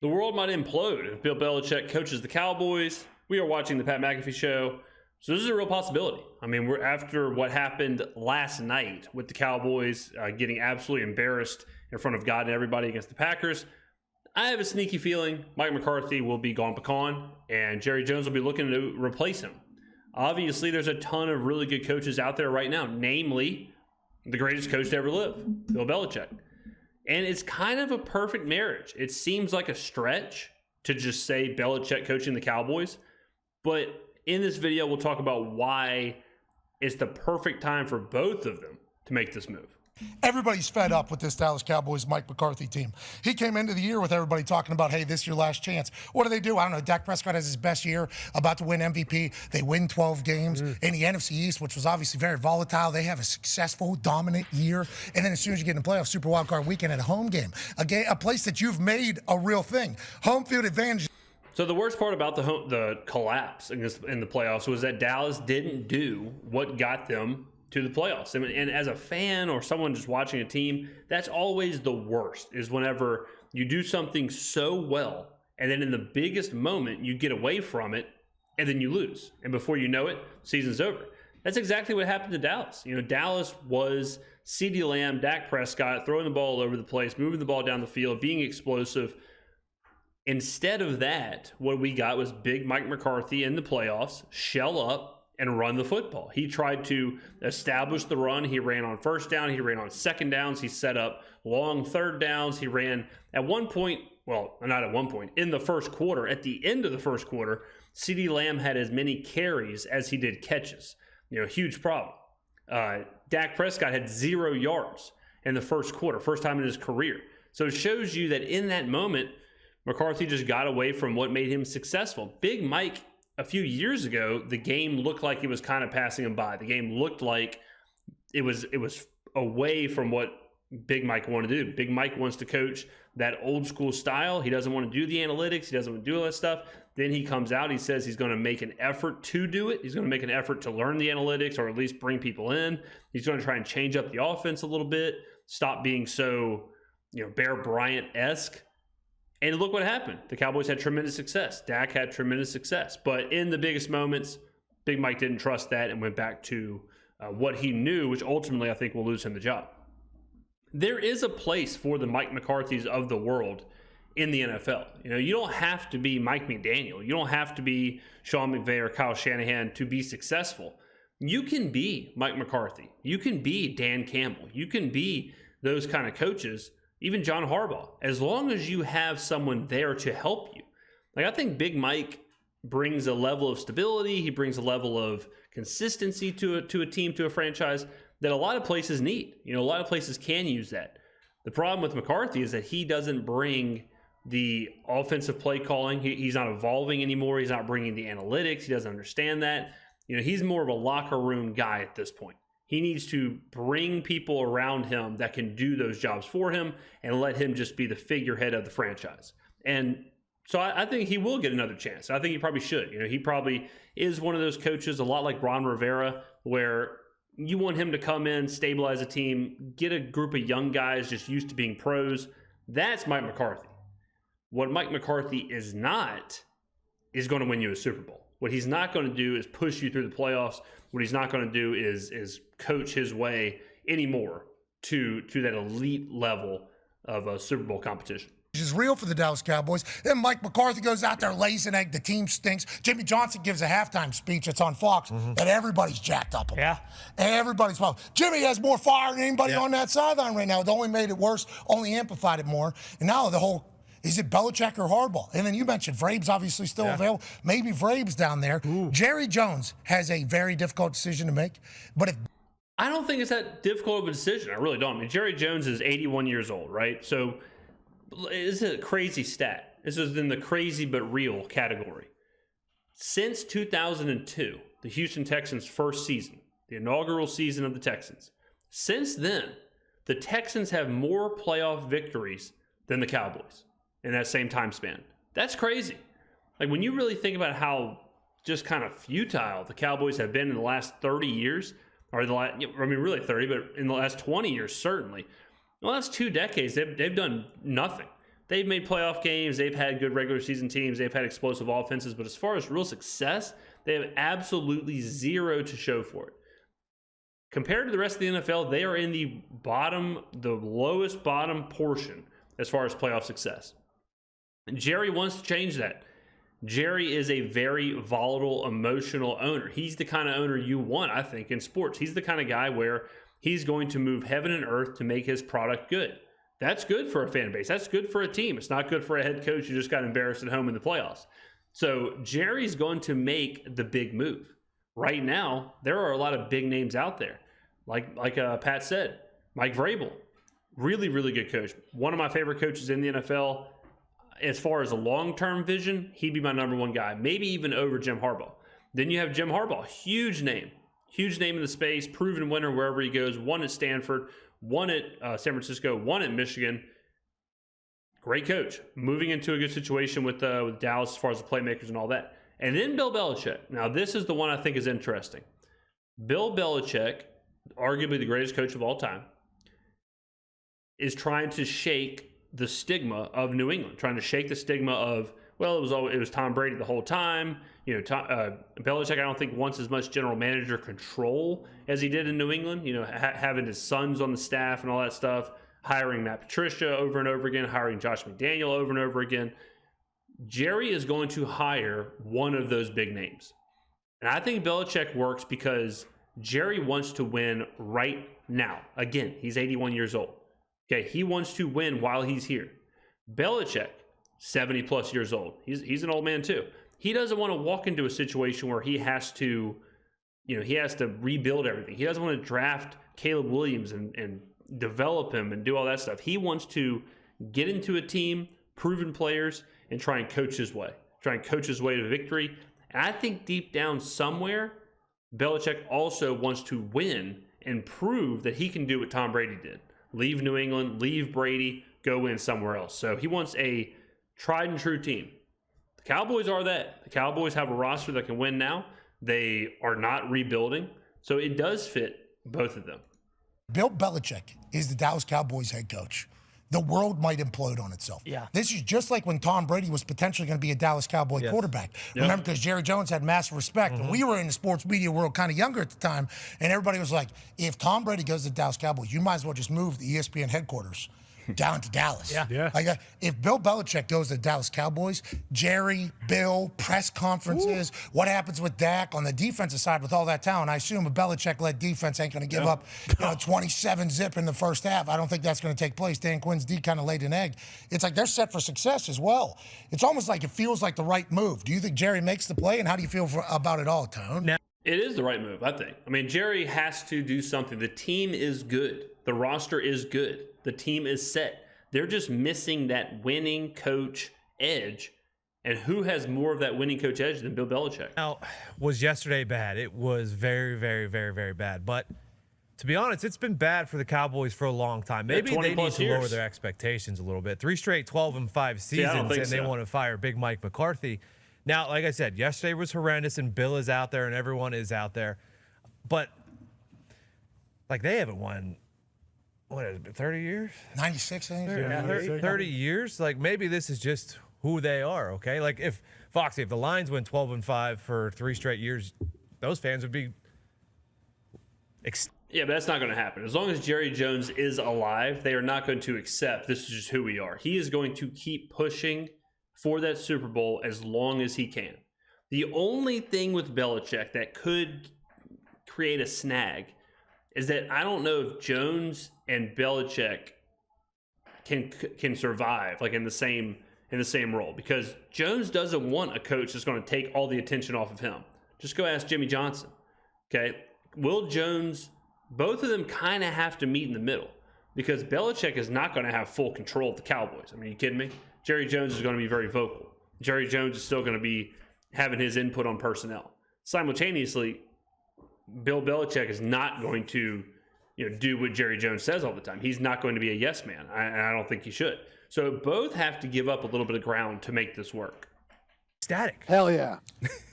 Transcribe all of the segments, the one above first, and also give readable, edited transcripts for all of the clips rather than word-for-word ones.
The world might implode if Bill Belichick coaches the Cowboys. We are watching the Pat McAfee Show. So this is a real possibility. I mean, we're after what happened last night with the Cowboys getting absolutely embarrassed in front of God and everybody against the Packers. I have a sneaky feeling Mike McCarthy will be gone pecan and Jerry Jones will be looking to replace him. Obviously, there's a ton of really good coaches out there right now, namely the greatest coach to ever live, Bill Belichick. And it's kind of a perfect marriage. It seems like a stretch to just say Belichick coaching the Cowboys. But in this video, we'll talk about why it's the perfect time for both of them to make this move. Everybody's fed up with this Dallas Cowboys Mike McCarthy team. He came into the year with everybody talking about, hey, this is your last chance. What do? I don't know. Dak Prescott has his best year, about to win MVP. They win 12 games in the NFC East, which was obviously very volatile. They have a successful, dominant year. And then as soon as you get in the playoffs, Super Wild Card weekend at a home game, a place that you've made a real thing. Home field advantage. So the worst part about the collapse in the playoffs was that Dallas didn't do what got them to the playoffs. And as a fan or someone just watching a team, that's always the worst, is whenever you do something so well and then in the biggest moment you get away from it and then you lose. And before you know it, season's over. That's exactly what happened to Dallas. You know, Dallas was CeeDee Lamb, Dak Prescott, throwing the ball all over the place, moving the ball down the field, being explosive. Instead of that, what we got was big Mike McCarthy in the playoffs, shell up, and run the football. He tried to establish the run. He ran on first down. He ran on second downs. He set up long third downs. He ran at one point, well, not at one point, in the first quarter, at the end of the first quarter, CeeDee Lamb had as many carries as he did catches. You know, huge problem. Dak Prescott had 0 yards in the first quarter, first time in his career. So it shows you that in that moment, McCarthy just got away from what made him successful. Big Mike, a few years ago, the game looked like it was kind of passing him by. The game looked like it was away from what Big Mike wanted to do. Big Mike wants to coach that old school style. He doesn't want to do the analytics. He doesn't want to do all that stuff. Then he comes out. He says he's going to make an effort to do it. He's going to make an effort to learn the analytics or at least bring people in. He's going to try and change up the offense a little bit. Stop being so, Bear Bryant-esque. And look what happened. The Cowboys had tremendous success. Dak had tremendous success. But in the biggest moments, Big Mike didn't trust that and went back to what he knew, which ultimately I think will lose him the job. There is a place for the Mike McCarthys of the world in the NFL. You don't have to be Mike McDaniel. You don't have to be Sean McVay or Kyle Shanahan to be successful. You can be Mike McCarthy. You can be Dan Campbell. You can be those kind of coaches. Even John Harbaugh, as long as you have someone there to help you. Like, I think Big Mike brings a level of stability. He brings a level of consistency to a team, to a franchise that a lot of places need. A lot of places can use that. The problem with McCarthy is that he doesn't bring the offensive play calling. He's not evolving anymore. He's not bringing the analytics. He doesn't understand that. He's more of a locker room guy at this point. He needs to bring people around him that can do those jobs for him and let him just be the figurehead of the franchise. And so I think he will get another chance. I think he probably should. He probably is one of those coaches, a lot like Ron Rivera, where you want him to come in, stabilize a team, get a group of young guys just used to being pros. That's Mike McCarthy. What Mike McCarthy is not is going to win you a Super Bowl. What he's not going to do is push you through the playoffs. What he's not going to do is coach his way anymore to that elite level of a Super Bowl competition. Which is real for the Dallas Cowboys. Then Mike McCarthy goes out there, lays an egg. The team stinks. Jimmy Johnson gives a halftime speech that's on Fox, and everybody's jacked up about. Yeah. Everybody's well. Jimmy has more fire than anybody on that sideline right now. It only made it worse, only amplified it more. And now the whole, is it Belichick or Harbaugh? And then you mentioned Vrabes obviously still available. Maybe Vrabes down there. Ooh. Jerry Jones has a very difficult decision to make. But if I don't think it's that difficult of a decision. I really don't. I mean, Jerry Jones is 81 years old, right? So this is a crazy stat. This is in the crazy but real category. Since 2002, the Houston Texans' first season, the inaugural season of the Texans, since then, the Texans have more playoff victories than the Cowboys in that same time span. That's crazy. Like, when you really think about how just kind of futile the Cowboys have been in the last 30 years, or really 30, but in the last 20 years, certainly. In the last 2 decades, they've done nothing. They've made playoff games. They've had good regular season teams. They've had explosive offenses. But as far as real success, they have absolutely zero to show for it. Compared to the rest of the NFL, they are in the lowest bottom portion as far as playoff success. And Jerry wants to change that. Jerry is a very volatile, emotional owner. He's the kind of owner you want, I think, in sports. He's the kind of guy where he's going to move heaven and earth to make his product good. That's good for a fan base. That's good for a team. It's not good for a head coach who just got embarrassed at home in the playoffs. So Jerry's going to make the big move. Right now, there are a lot of big names out there. Like Pat said, Mike Vrabel, really, really good coach. One of my favorite coaches in the NFL. As far as a long-term vision, he'd be my number one guy, maybe even over Jim Harbaugh. Then you have Jim Harbaugh, huge name in the space, proven winner wherever he goes, won at Stanford, won at San Francisco, won at Michigan. Great coach, moving into a good situation with Dallas as far as the playmakers and all that. And then Bill Belichick. Now, this is the one I think is interesting. Bill Belichick, arguably the greatest coach of all time, is trying to shake the stigma of New England, trying to shake the stigma of, well, it was Tom Brady the whole time. Belichick, I don't think wants as much general manager control as he did in New England. Having his sons on the staff and all that stuff, hiring Matt Patricia over and over again, hiring Josh McDaniel over and over again. Jerry is going to hire one of those big names. And I think Belichick works because Jerry wants to win right now. Again, he's 81 years old. Okay, he wants to win while he's here. Belichick, 70 plus years old. He's an old man too. He doesn't want to walk into a situation where he has to rebuild everything. He doesn't want to draft Caleb Williams and develop him and do all that stuff. He wants to get into a team, proven players, and try and coach his way. Try and coach his way to victory. And I think deep down somewhere, Belichick also wants to win and prove that he can do what Tom Brady did. Leave New England, leave Brady, go win somewhere else. So he wants a tried and true team. The Cowboys are that. The Cowboys have a roster that can win now. They are not rebuilding. So it does fit both of them. Bill Belichick is the Dallas Cowboys head coach. The world might implode on itself. Yeah. This is just like when Tom Brady was potentially going to be a Dallas Cowboy quarterback. Yep. Remember, because Jerry Jones had massive respect. And we were in the sports media world kind of younger at the time, and everybody was like, if Tom Brady goes to the Dallas Cowboys, you might as well just move the ESPN headquarters down to Dallas. Yeah. Like, if Bill Belichick goes to the Dallas Cowboys, Jerry, Bill, press conferences, what happens with Dak on the defensive side with all that talent? I assume a Belichick-led defense ain't going to give up 27-zip in the first half. I don't think that's going to take place. Dan Quinn's D kind of laid an egg. It's like they're set for success as well. It's almost like it feels like the right move. Do you think Jerry makes the play, and how do you feel about it all, Tone? Now, it is the right move, I think. I mean, Jerry has to do something. The team is good. The roster is good. The team is set. They're just missing that winning coach edge. And who has more of that winning coach edge than Bill Belichick? Now, was yesterday bad? It was very, very, very, very bad. But to be honest, it's been bad for the Cowboys for a long time. Maybe they need to lower their expectations a little bit. 3 straight 12-5 seasons, and they want to fire Big Mike McCarthy. Now, like I said, yesterday was horrendous, and Bill is out there, and everyone is out there. But, like, they haven't won, what is it, 30 years? 96, I think. 30 years? Like, maybe this is just who they are, okay? Like, if Foxy, if the Lions win 12-5 for 3 straight years, those fans would be yeah, but that's not going to happen. As long as Jerry Jones is alive, they are not going to accept this is just who we are. He is going to keep pushing for that Super Bowl as long as he can. The only thing with Belichick that could create a snag is that I don't know if Jones and Belichick can survive like in the same role, because Jones doesn't want a coach that's going to take all the attention off of him. Just go ask Jimmy Johnson. Okay, Will Jones, both of them kind of have to meet in the middle, because Belichick is not going to have full control of the Cowboys. I mean, are you kidding me? Jerry Jones is going to be very vocal. Jerry Jones is still going to be having his input on personnel. Simultaneously, Bill Belichick is not going to do what Jerry Jones says all the time. He's not going to be a yes man, and I don't think he should. So both have to give up a little bit of ground to make this work. Static. Hell yeah.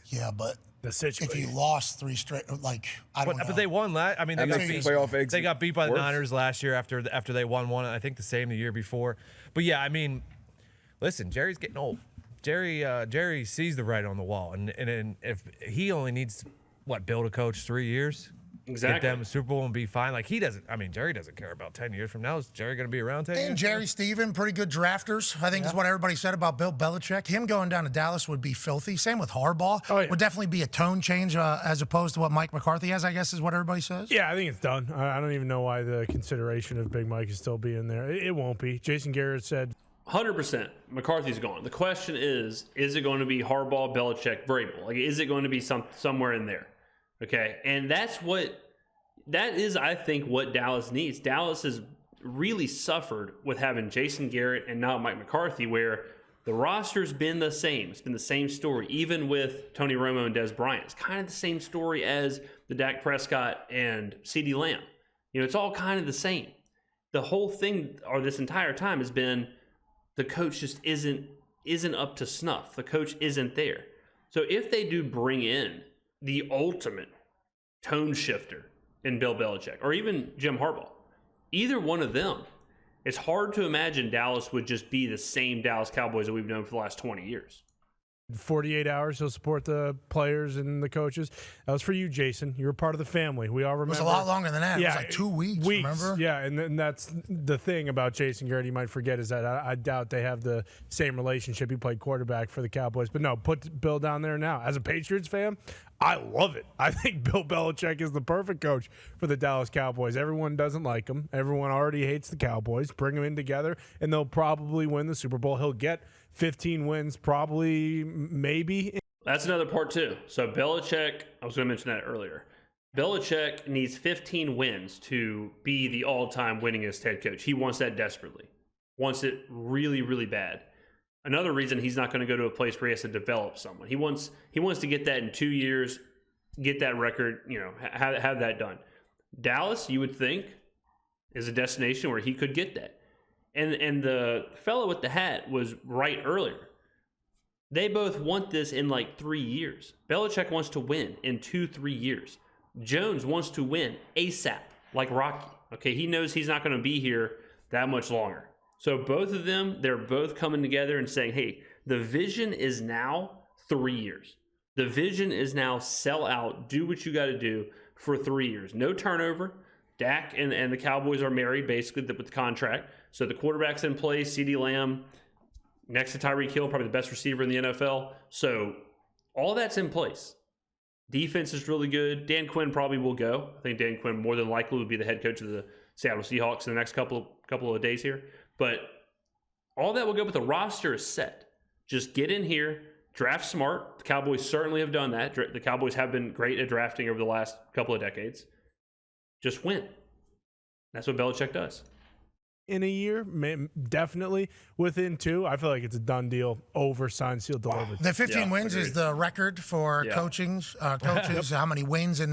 Yeah, but the situation. If you lost 3 straight, like, I don't know. But they won last. I mean, they got beat by the Niners last year after they won one. I think the same the year before. But yeah, I mean, listen, Jerry's getting old. Jerry sees the writing on the wall, and if he only needs Bill to coach 3 years. Exactly. Get them a Super Bowl and be fine. Like, he doesn't. I mean, Jerry doesn't care about 10 years from now. Is Jerry going to be around 10 years? And Jerry Stephen, pretty good drafters. I think is what everybody said about Bill Belichick. Him going down to Dallas would be filthy. Same with Harbaugh. Oh, yeah. Would definitely be a tone change as opposed to what Mike McCarthy has, I guess, is what everybody says. Yeah, I think it's done. I don't even know why the consideration of Big Mike is still being there. It won't be. Jason Garrett said 100%. McCarthy's gone. The question is it going to be Harbaugh, Belichick, Vrabel? Like, is it going to be somewhere in there? Okay, and that is, I think, what Dallas needs. Dallas has really suffered with having Jason Garrett and now Mike McCarthy, where the roster's been the same. It's been the same story, even with Tony Romo and Des Bryant. It's kind of the same story as the Dak Prescott and CeeDee Lamb. It's all kind of the same. The whole thing, or this entire time, has been the coach just isn't up to snuff. The coach isn't there. So if they do bring in the ultimate tone shifter in Bill Belichick, or even Jim Harbaugh, either one of them, it's hard to imagine Dallas would just be the same Dallas Cowboys that we've known for the last 20 years. 48 hours, he'll support the players and the coaches. That was for you, Jason. You were part of the family. We all remember. It was a lot longer than that. Yeah, it was like 2 weeks, remember? Yeah, and that's the thing about Jason Garrett you might forget is that I doubt they have the same relationship. He played quarterback for the Cowboys. But no, put Bill down there now. As a Patriots fan, I love it. I think Bill Belichick is the perfect coach for the Dallas Cowboys. Everyone doesn't like him. Everyone already hates the Cowboys. Bring them in together, and they'll probably win the Super Bowl. He'll get 15 wins, probably, maybe. That's another part, too. So Belichick, I was going to mention that earlier. Belichick needs 15 wins to be the all-time winningest head coach. He wants that desperately. Wants it really, really bad. Another reason he's not going to go to a place where he has to develop someone. He wants to get that in 2 years, get that record, have that done. Dallas, you would think, is a destination where he could get that. And the fellow with the hat was right earlier. They both want this in like 3 years. Belichick wants to win in 2-3 years. Jones wants to win ASAP, like Rocky. Okay, he knows he's not going to be here that much longer. So both of them, they're both coming together and saying, hey, the vision is now 3 years. The vision is now sell out, do what you got to do for 3 years. No turnover. Dak and the Cowboys are married basically with the contract. So the quarterback's in place, CeeDee Lamb, next to Tyreek Hill, probably the best receiver in the NFL. So all that's in place. Defense is really good. Dan Quinn probably will go. I think Dan Quinn more than likely will be the head coach of the Seattle Seahawks in the next couple of days here. But all that will go, but the roster is set. Just get in here, draft smart. The Cowboys certainly have done that. The Cowboys have been great at drafting over the last couple of decades. Just win. That's what Belichick does. In a year, definitely within 2. I feel like it's a done deal, over, signed, sealed, delivered. The 15 wins agreed. is the record for coaches, how many wins in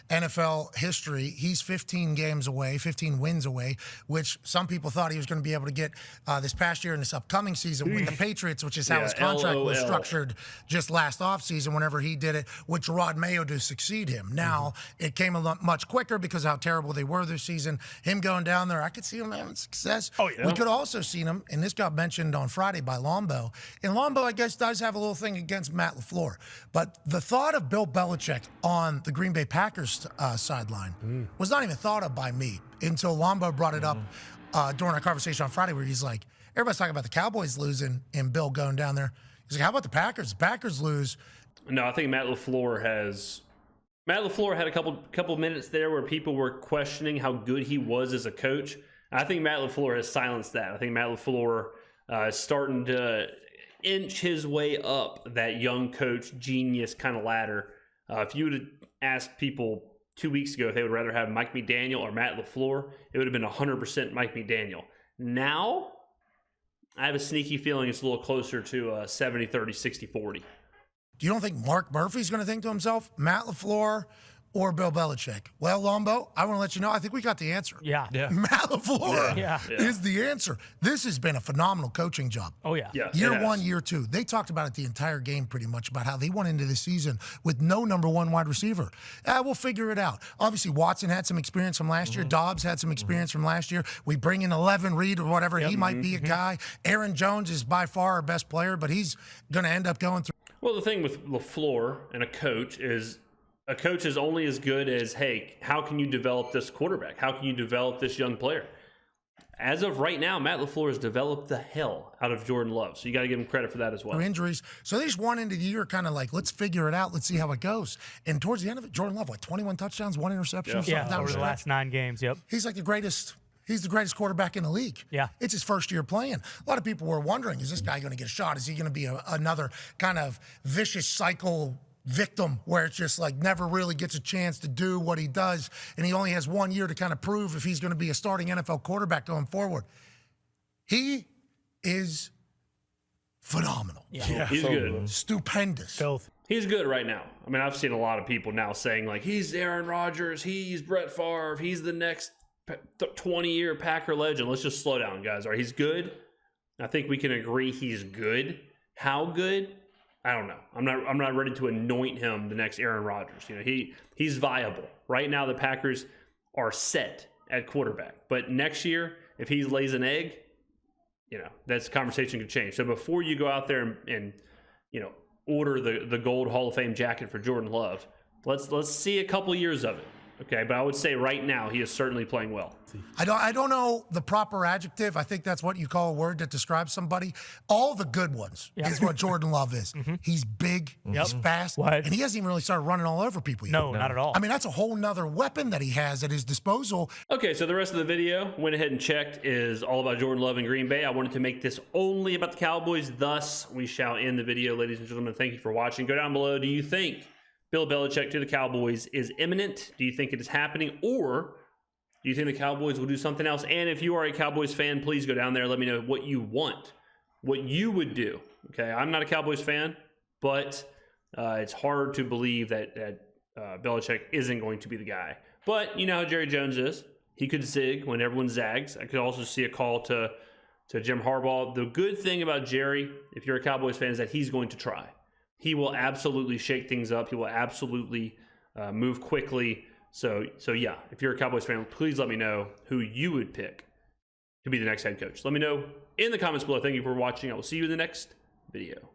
NFL history. He's 15 wins away, which some people thought he was going to be able to get this past year and this upcoming season with the Patriots, which is how his contract was structured just last offseason whenever he did it with Gerard Mayo to succeed him. Now, it came a lot much quicker because of how terrible they were this season. Him going down there, I could see him having success. Oh, yeah. We could also see him, and this got mentioned on Friday by Lombo. And Lombo, I guess, does have a little thing against Matt LaFleur. But the thought of Bill Belichick on the Green Bay Packers sideline was not even thought of by me until Lombo brought it up during our conversation on Friday, where he's like, everybody's talking about the Cowboys losing and Bill going down there. He's like, how about the Packers? The Packers lose. No, I think Matt LaFleur had a couple minutes there where people were questioning how good he was as a coach. I think Matt LaFleur has silenced that. I think Matt LaFleur is starting to inch his way up that young coach genius kind of ladder. If you would have asked people 2 weeks ago if they would rather have Mike McDaniel or Matt LaFleur, it would have been 100% Mike McDaniel. Now, I have a sneaky feeling it's a little closer to 70-30, 60-40. You don't think Mark Murphy's going to think to himself, Matt LaFleur or Bill Belichick? Well, Lombo, I want to let you know, I think we got the answer. Yeah. Matt LaFleur is the answer. This has been a phenomenal coaching job. Oh, yeah. Year one, year two. They talked about it the entire game pretty much, about how they went into the season with no number one wide receiver. We'll figure it out. Obviously, Watson had some experience from last year. Dobbs had some experience from last year. We bring in 11 Reed or whatever. He might be a guy. Aaron Jones is by far our best player, but he's going to end up going through. Well, the thing with LaFleur and a coach is only as good as, hey, how can you develop this quarterback? How can you develop this young player? As of right now, Matt LaFleur has developed the hell out of Jordan Love. So you got to give him credit for that as well. Injuries. So they just went into the year kind of like, let's figure it out. Let's see how it goes. And towards the end of it, Jordan Love, 21 touchdowns, 1 interception? Yeah, over the last 9 games, yep. He's like the greatest. He's the greatest quarterback in the league. Yeah. It's his first year playing. A lot of people were wondering, is this guy going to get a shot? Is he going to be another kind of vicious cycle victim where it's just like never really gets a chance to do what he does, and he only has 1 year to kind of prove if he's going to be a starting NFL quarterback going forward? He is phenomenal. Yeah. He's good. Stupendous. Filth. He's good right now. I mean, I've seen a lot of people now saying, like, he's Aaron Rodgers, he's Brett Favre, he's the next 20-year Packer legend. Let's just slow down, guys. All right, he's good. I think we can agree he's good. How good? I don't know. I'm not ready to anoint him the next Aaron Rodgers. You know, he's viable. Right now the Packers are set at quarterback. But next year, if he lays an egg, you know, that's conversation could change. So before you go out there and you know, order the gold Hall of Fame jacket for Jordan Love, let's see a couple years of it. Okay, but I would say right now he is certainly playing well. I don't know the proper adjective. I think that's what you call a word that describes somebody. All the good ones is what Jordan Love is. He's big, he's fast, and he hasn't even really started running all over people yet. No, not at all. I mean, that's a whole nother weapon that he has at his disposal. Okay, so the rest of the video, went ahead and checked, is all about Jordan Love and Green Bay. I wanted to make this only about the Cowboys, thus we shall end the video. Ladies and gentlemen, thank you for watching. Go down below. Do you think Bill Belichick to the Cowboys is imminent? Do you think it is happening? Or do you think the Cowboys will do something else? And if you are a Cowboys fan, please go down there. Let me know what you want, what you would do. Okay, I'm not a Cowboys fan, but it's hard to believe that Belichick isn't going to be the guy. But you know how Jerry Jones is. He could zig when everyone zags. I could also see a call to Jim Harbaugh. The good thing about Jerry, if you're a Cowboys fan, is that he's going to try. He will absolutely shake things up. He will absolutely move quickly. So yeah, if you're a Cowboys fan, please let me know who you would pick to be the next head coach. Let me know in the comments below. Thank you for watching. I will see you in the next video.